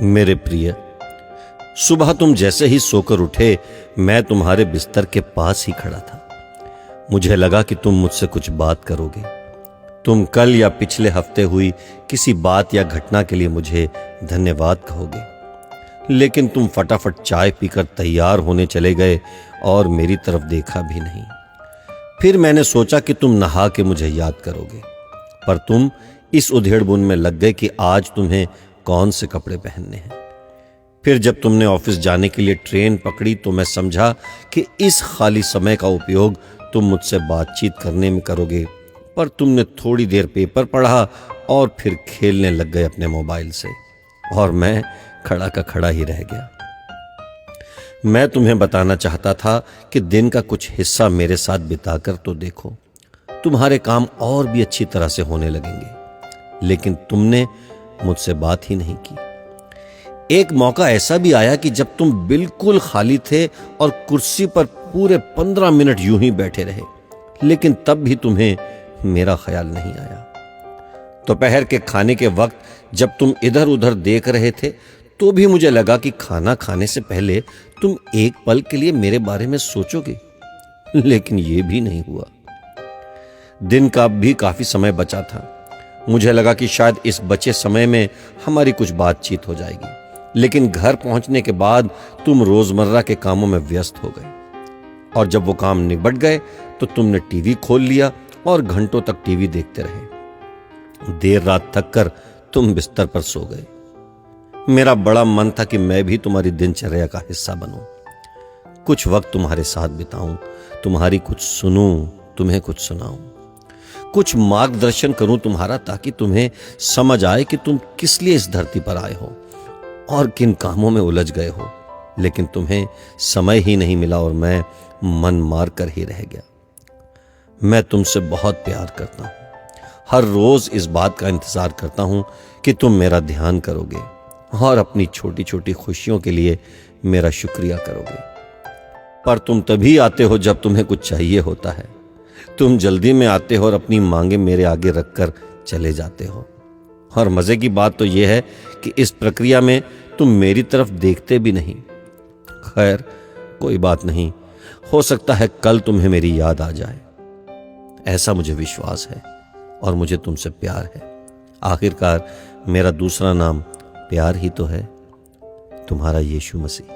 मेरे प्रिय, सुबह तुम जैसे ही सोकर उठे, मैं तुम्हारे बिस्तर के पास ही खड़ा था। मुझे लगा कि तुम मुझसे कुछ बात करोगे। तुम कल या पिछले हफ्ते हुई किसी बात या घटना के लिए मुझे धन्यवाद कहोगे, लेकिन तुम फटाफट चाय पीकर तैयार होने चले गए और मेरी तरफ देखा भी नहीं। फिर मैंने सोचा कि तुम नहा के मुझे याद करोगे, पर तुम इस उधेड़बुन में लग गए कि आज तुम्हें कौन से कपड़े पहनने हैं। फिर जब तुमने ऑफिस जाने के लिए ट्रेन पकड़ी तो मैं समझा कि इस खाली समय का उपयोग तुम मुझसे बातचीत करने में करोगे, पर तुमने थोड़ी देर पेपर पढ़ा और फिर खेलने लग गए अपने मोबाइल से, और मैं खड़ा का खड़ा ही रह गया। मैं तुम्हें बताना चाहता था कि दिन का कुछ हिस्सा मेरे साथ बिताकर तो देखो, तुम्हारे काम और भी अच्छी तरह से होने लगेंगे, लेकिन तुमने मुझसे बात ही नहीं की। एक मौका ऐसा भी आया कि जब तुम बिल्कुल खाली थे और कुर्सी पर पूरे 15 मिनट यूं ही बैठे रहे, लेकिन तब भी तुम्हें मेरा ख्याल नहीं आया। दोपहर के खाने के वक्त जब तुम इधर उधर देख रहे थे तो भी मुझे लगा कि खाना खाने से पहले तुम एक पल के लिए मेरे बारे में सोचोगे, लेकिन यह भी नहीं हुआ। दिन का भी काफी समय बचा था। मुझे लगा कि शायद इस बचे समय में हमारी कुछ बातचीत हो जाएगी, लेकिन घर पहुंचने के बाद तुम रोजमर्रा के कामों में व्यस्त हो गए, और जब वो काम निबट गए तो तुमने टीवी खोल लिया और घंटों तक टीवी देखते रहे। देर रात थक कर तुम बिस्तर पर सो गए। मेरा बड़ा मन था कि मैं भी तुम्हारी दिनचर्या का हिस्सा बनूं, कुछ वक्त तुम्हारे साथ बिताऊं, तुम्हारी कुछ सुनूं, तुम्हें कुछ सुनाऊं, कुछ मार्गदर्शन करूं तुम्हारा, ताकि तुम्हें समझ आए कि तुम किस लिए इस धरती पर आए हो और किन कामों में उलझ गए हो। लेकिन तुम्हें समय ही नहीं मिला और मैं मन मार कर ही रह गया। मैं तुमसे बहुत प्यार करता हूं, हर रोज इस बात का इंतजार करता हूं कि तुम मेरा ध्यान करोगे और अपनी छोटी छोटी खुशियों के लिए मेरा शुक्रिया करोगे। पर तुम तभी आते हो जब तुम्हें कुछ चाहिए होता है। तुम जल्दी में आते हो और अपनी मांगे मेरे आगे रखकर चले जाते हो। और मजे की बात तो यह है कि इस प्रक्रिया में तुम मेरी तरफ देखते भी नहीं। खैर, कोई बात नहीं, हो सकता है कल तुम्हें मेरी याद आ जाए। ऐसा मुझे विश्वास है और मुझे तुमसे प्यार है। आखिरकार मेरा दूसरा नाम प्यार ही तो है, तुम्हारा यीशु मसीह।